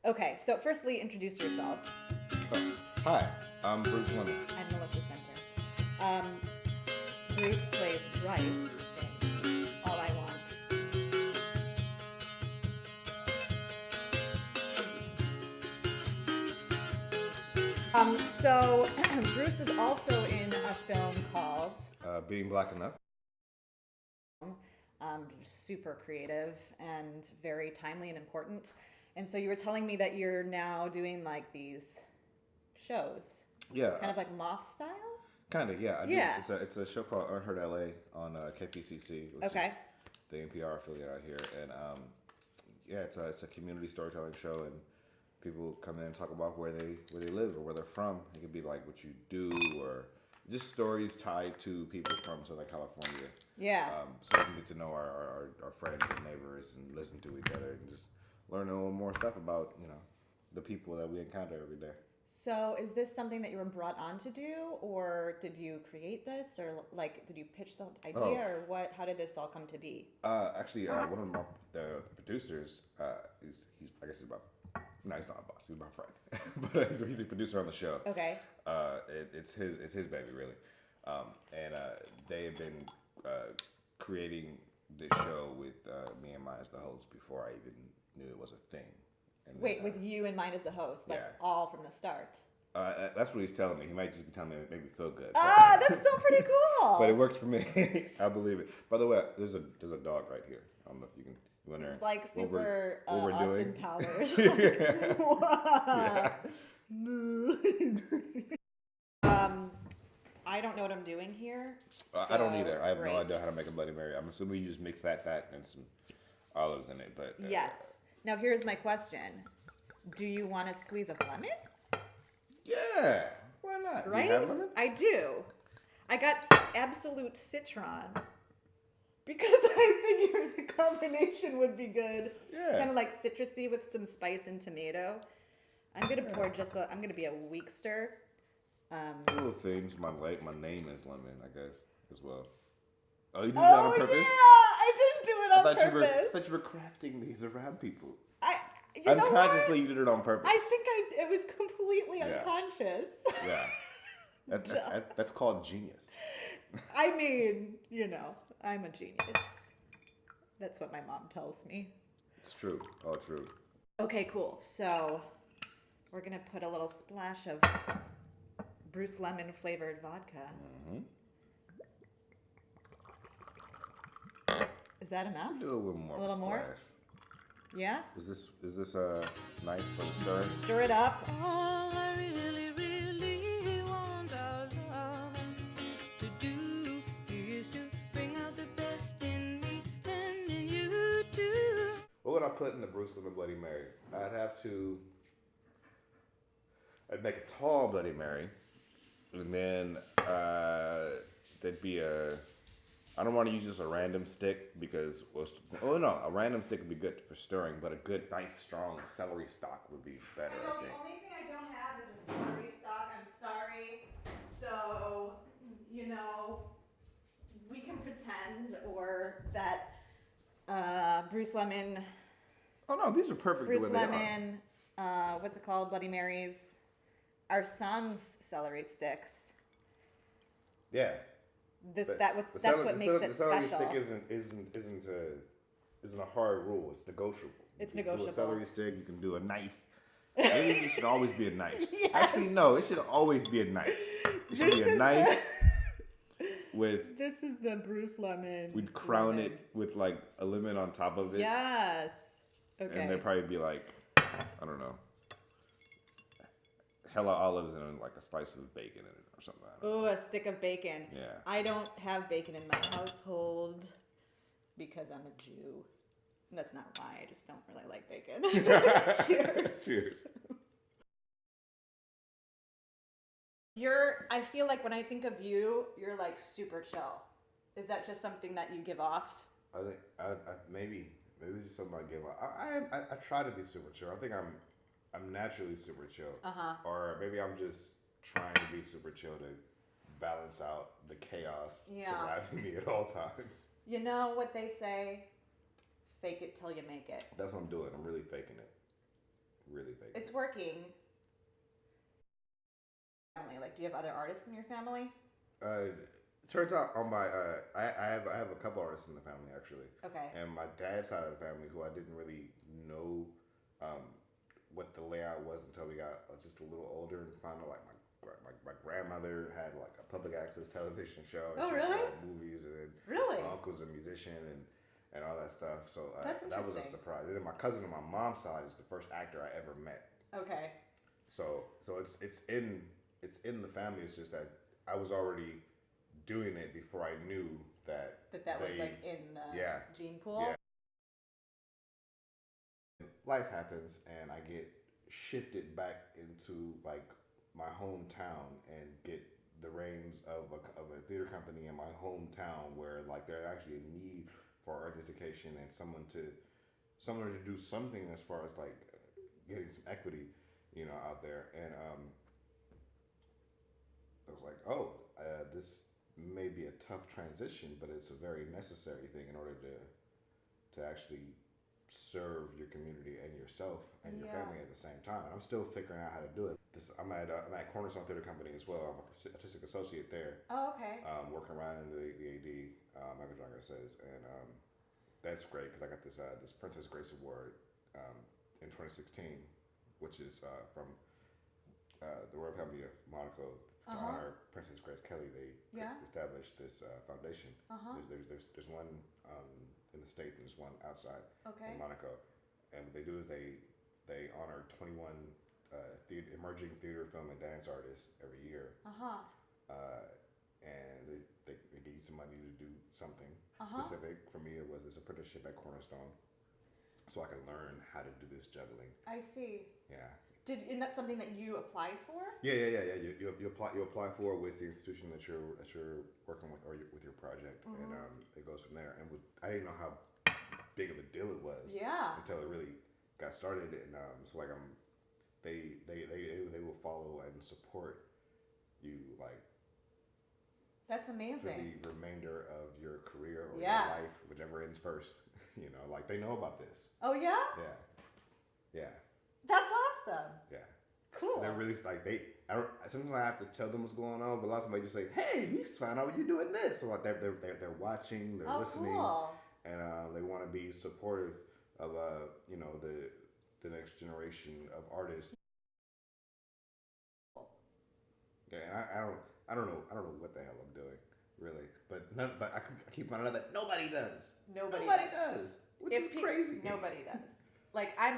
Okay, so firstly, introduce yourself. Hi, I'm Bruce Lemon. I'm Melissa Center. Bruce plays Bryce in All I Want. So Bruce is also in a film called Being Black Enough. super creative and very timely and important. And so you were telling me that you're now doing like these shows, Yeah. kind of like moth style. Kind of, yeah. Yeah. It's a show called Unheard LA on KPCC, which Okay. is the NPR affiliate out here. And yeah, it's a community storytelling show, and people come in and talk about where they live or where they're from. It could be like what you do or just stories tied to people from Southern California. Yeah. So we can get to know our friends and neighbors and listen to each other and just learn a little more stuff about, the people that we encounter every day. So is this something that you were brought on to do, or did you create this, or like did you pitch the idea, or what? How did this all come to be? Actually, one of the producers, he's I guess he's my, no, he's not my boss, he's my friend, but he's a producer on the show. Okay. It's his baby, really, and they have been creating this show with me and mine as the host before I even knew it was a thing. And Wait, with you and mine as the host, like yeah. all from the start. That's what he's telling me. He might just be telling me it made me feel good. Ah, that's still pretty cool. But it works for me. I believe it. By the way, there's a dog right here. I don't know if you can. You want to? It's like super what we're Austin doing. Powers. Yeah. I don't know what I'm doing here. I don't either. I have great. no idea how to make a Bloody Mary. I'm assuming you just mix that and some olives in it. But Yes. Now here's my question: do you want to squeeze a lemon? Yeah. Why not? Right? Do you have lemon? I do. I got absolute citron because I figured the combination would be good. Yeah. Kind of like citrusy with some spice and tomato. I'm gonna pour I'm gonna be a weak stir. Little things. My name is Lemon, I guess, as well. Oh, you did that on purpose? Yeah, I didn't do it on purpose. I thought you were crafting these around people. You know what? Unconsciously, you did it on purpose. I think it was completely Yeah. unconscious. Yeah. That's called genius. I mean, I'm a genius. That's what my mom tells me. It's true. All true. Okay, cool. So we're going to put a little splash of Bruce Lemon flavored vodka. Mm-hmm. Is that enough? Do a little more. A little more? Splash. Yeah? Is this a knife for the stir? Stir it up. All I really, really want our love to do is to bring out the best in me and in you too. What would I put in the Bruce Lemon Bloody Mary? I'd make a tall Bloody Mary, and then there'd be I don't want to use just a random stick because, a random stick would be good for stirring, but a good, nice, strong celery stalk would be better, I think. The only thing I don't have is a celery stalk. I'm sorry. So, we can pretend or that Bruce Lemon, Oh no, these are perfect the Bruce way they are. Lemon, what's it called? Bloody Marys, our son's celery sticks. Yeah. That's The what makes it celery special. stick isn't a hard rule. It's negotiable. It's You can negotiable. do a celery stick. You can do a knife. I think it should always be a knife. Yes. Actually, no. It should always be a knife. It should be a knife with. This is the Bruce Lemon. We'd crown lemon. it with like a lemon on top of it. Yes. Okay. And there'd probably be like, I don't know, hella olives and like a slice of bacon in it or something. Ooh, a stick of bacon. Yeah. I don't have bacon in my household because I'm a Jew. That's not why. I just don't really like bacon. Cheers. Cheers. I feel like when I think of you, you're like super chill. Is that just something that you give off? I think maybe this is something I give up. I try to be super chill. I think I'm naturally super chill. Or maybe I'm just trying to be super chill to balance out the chaos surrounding me at all times. You know what they say? Fake it till you make it. That's what I'm doing. I'm really faking it. Really vaguely. It's working. Family, like, do you have other artists in your family? Turns out on my I have a couple artists in the family actually. Okay. And my dad's side of the family, who I didn't really know what the layout was until we got just a little older and found out like my grandmother had like a public access television show. And Oh, she really? had movies, and then Really? my uncle's a musician and all that stuff. So That's that was a interesting. surprise. And then my cousin on my mom's side is the first actor I ever met. Okay. So it's in the family. It's just that I was already doing it before I knew that That was like in the yeah. gene pool. Yeah. Life happens, and I get shifted back into like my hometown and get the reins of a theater company in my hometown, where like there's actually a need for art education and someone to do something as far as like getting some equity, out there. And I was like, oh, this may be a tough transition, but it's a very necessary thing in order to actually serve your community and yourself and your family at the same time. And I'm still figuring out how to do it. I'm at Cornerstone Theater Company as well. I'm an artistic associate there. Oh, okay. Working around in the AD, Michael Jonker says, and that's great because I got this Princess Grace Award in 2016, which is from the Royal Family of Monaco. To honor Princess Grace Kelly, they established this foundation. There's one in the state and there's one outside in Monaco, and what they do is they honor 21 emerging theater, film, and dance artists every year. And they give you some money to do something specific. For me, it was this apprenticeship at Cornerstone, so I could learn how to do this juggling. I see. Yeah. And that's something that you applied for? Yeah. You apply for it with the institution that you're working with, or with your project, and it goes from there. And I didn't know how big of a deal it was until it really got started. And so like they will follow and support you like. That's amazing. For the remainder of your career or your life, whichever ends first. Like they know about this. Oh yeah. Yeah. That's awesome. Yeah. Cool. They're really like sometimes I have to tell them what's going on, but a lot of them they just say, "Hey, we just found out you're doing this." So like they're watching, they're listening, cool. and they want to be supportive of the next generation of artists. Yeah, I don't know what the hell I'm doing really, but I keep finding out that nobody does. Nobody does, which is crazy. Nobody does. Like I'm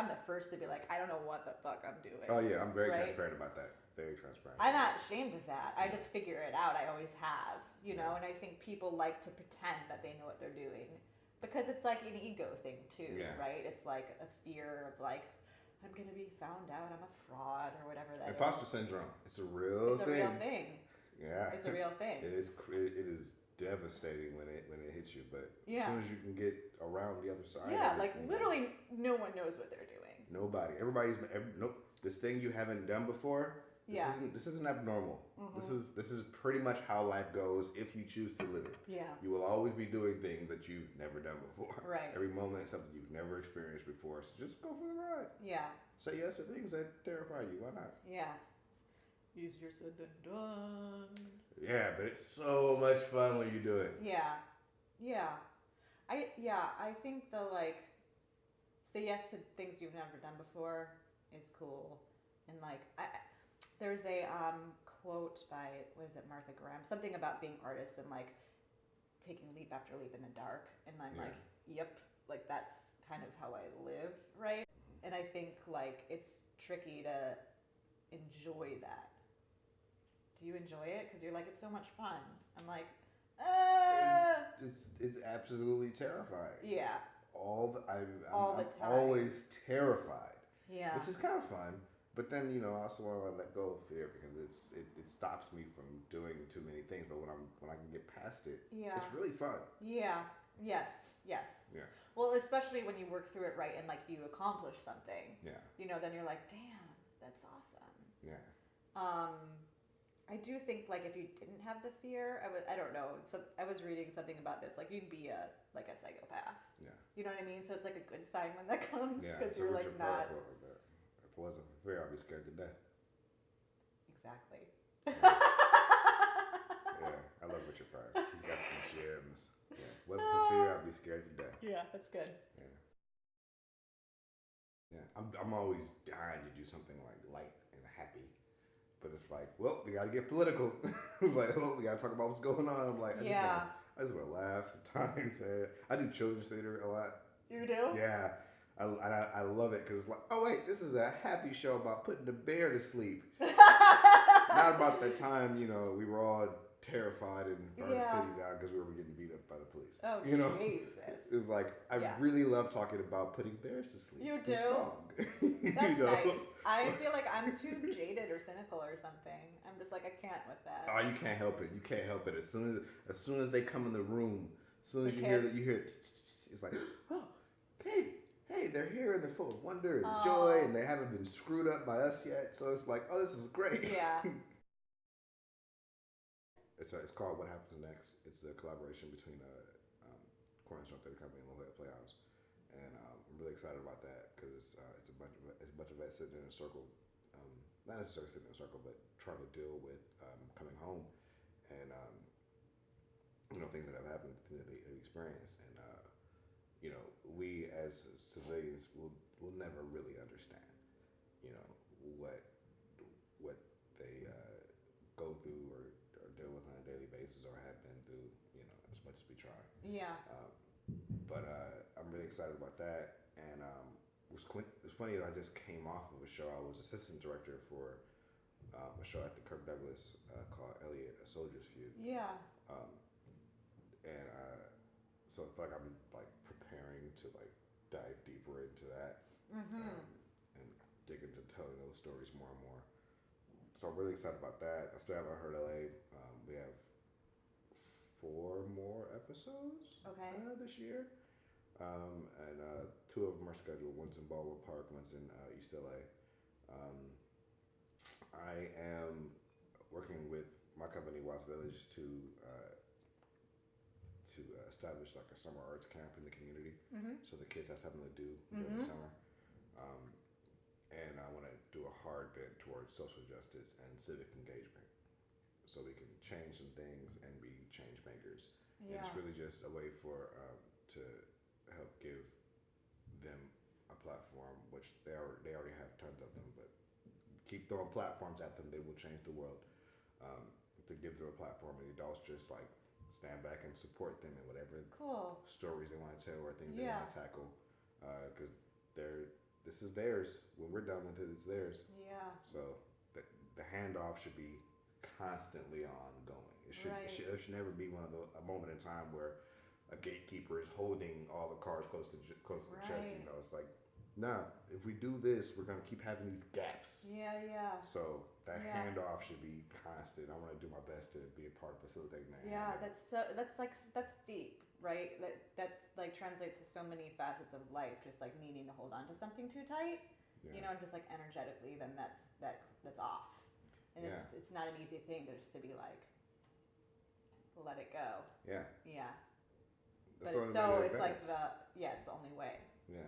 the first to be like, I don't know what the fuck I'm doing. Oh yeah, I'm very transparent about that. Very transparent. I'm not ashamed of that. I just figure it out. I always have, and I think people like to pretend that they know what they're doing because it's like an ego thing too, right? It's like a fear of like, I'm gonna be found out, I'm a fraud or whatever that is. Imposter syndrome. It's a real thing. It's a real thing. Yeah. It's a real thing. It is devastating when it hits you, but as soon as you can get around the other side. Yeah, like literally no one knows what they're doing. Nobody. Nope. This thing you haven't done before. This isn't abnormal. This is pretty much how life goes if you choose to live it. Yeah. You will always be doing things that you've never done before. Right. Every moment is something you've never experienced before. So just go for the ride. Yeah. Say yes to things that terrify you. Why not? Yeah. Easier said than done. Yeah, but it's so much fun when you do it. Yeah. I think the like say yes to things you've never done before is cool. And like there's a quote by Martha Graham, something about being artists and like taking leap after leap in the dark, and I'm like, yep, like that's kind of how I live, right? And I think like it's tricky to enjoy that. Do you enjoy it? Because you're like, it's so much fun. I'm like, it's absolutely terrifying. Yeah. I'm the time. always terrified. Yeah. Which is kind of fun, but then I also want to let go of fear because it stops me from doing too many things. But when I can get past it, it's really fun. Yeah. Yes. Yeah. Well, especially when you work through it right and like you accomplish something. Yeah. Then you're like, damn, that's awesome. Yeah. I do think like if you didn't have the fear, I don't know. I was reading something about this. Like you'd be a psychopath. Yeah. You know what I mean? So it's like a good sign when that comes Yeah, because so you're what's like your prayer not for like that? If it wasn't for fear, I'd be scared to death. exactly. Yeah, I love Richard Pryor. He's got some gems. Yeah, if it wasn't for fear, I'd be scared to death. Yeah, that's good. Yeah, yeah. I'm always dying to do something like light and happy, but it's like, well, we gotta get political. It's like, well, we gotta talk about what's going on. I'm like, I just want to laugh sometimes, man. I do children's theater a lot. You do? Yeah. I love it because it's like, oh wait, this is a happy show about putting the bear to sleep. Not about the time, we were all terrified and burned the city down because we were getting beat up by the police. Oh, Jesus. It's like, I really love talking about putting bears to sleep. You do? The song. That's nice. I feel like I'm too jaded or cynical or something. I'm just like, I can't with that. Oh, you can't help it. You can't help it. As soon as they come in the room, as soon as you hear it's like, oh, hey, they're here and they're full of wonder and joy and they haven't been screwed up by us yet. So it's like, oh, this is great. Yeah. It's called What Happens Next. It's a collaboration between Cornerstone Theater Company and Lafayette Playhouse, and I'm really excited about that because it's a bunch of vets sitting in a circle, not necessarily sitting in a circle, but trying to deal with coming home and things that have happened, things that they experienced, and we as civilians will never really understand, what they go through or deal with on a daily basis or have been through, as much as we try. Yeah. But I'm really excited about that. And it was funny that I just came off of a show. I was assistant director for a show at the Kirk Douglas called Elliot, A Soldier's Feud. Yeah. And so I feel like I'm like preparing to like dive deeper into that and dig into telling those stories more and more. So I'm really excited about that. I still haven't heard LA. We have 4 more episodes this year. And 2 of them are scheduled. One's in Baldwin Park, one's in East LA. I am working with my company, Watts Village, to establish like a summer arts camp in the community. So the kids have something to do during the summer. And I want to do a hard bent towards social justice and civic engagement, so we can change some things and be change makers. Yeah. And it's really just a way for to help give them a platform, which they already have tons of them, but keep throwing platforms at them, they will change the world. To give them a platform, and the adults just like stand back and support them in whatever stories they want to tell or things they want to tackle, because this is theirs. When we're done with it, it's theirs. Yeah. So the handoff should be constantly ongoing. It should never be a moment in time where a gatekeeper is holding all the cards close to the chest. It's like, nah. If we do this, we're gonna keep having these gaps. Yeah. So that handoff should be constant. I want to do my best to be a part of facilitating that. Yeah, that's deep. Right, that's like translates to so many facets of life. Just like needing to hold on to something too tight, and just like energetically, then that's off, and it's not an easy thing to just to be like, let it go. Yeah. But it's like it's the only way. Yeah.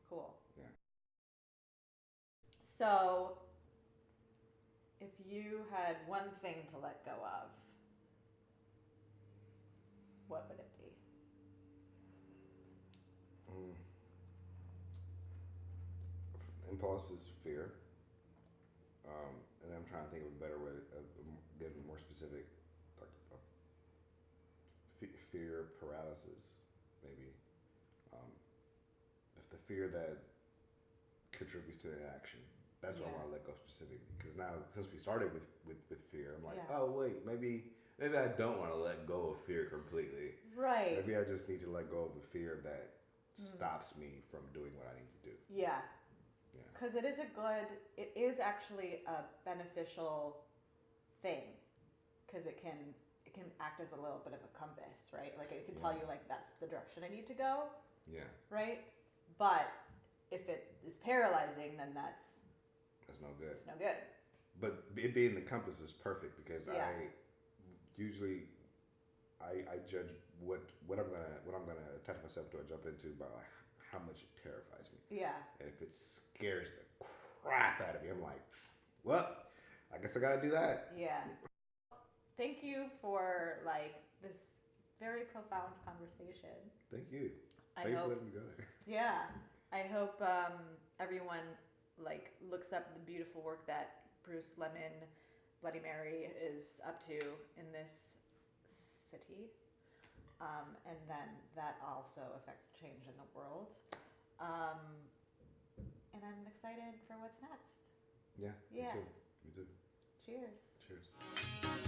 Whew. Cool. Yeah. So, if you had one thing to let go of, what would it be? Impulse is fear. And I'm trying to think of a better way of getting more specific, like fear paralysis, maybe. The fear that contributes to inaction. That's what I want to let go specifically. Because now, since we started with fear, I'm like, oh wait, maybe I don't want to let go of fear completely. Right. Maybe I just need to let go of the fear that stops me from doing what I need to do. Yeah. Because it is actually a beneficial thing. Because it can act as a little bit of a compass, right? Like it can tell you like that's the direction I need to go. Yeah. Right? But if it is paralyzing, then that's no good. It's no good. But it being the compass is perfect because I judge what I'm gonna attach myself to or jump into by like how much it terrifies me. Yeah. And if it scares the crap out of me, I'm like, well, I guess I gotta do that. Yeah. Thank you for like this very profound conversation. Thank you. I Thank you for hope, letting me go there. yeah, I hope everyone like looks up the beautiful work that Bruce Lemon, Bloody Mary is up to in this city, and then that also affects change in the world. And I'm excited for what's next. Yeah. Yeah. Me too. Cheers. Cheers.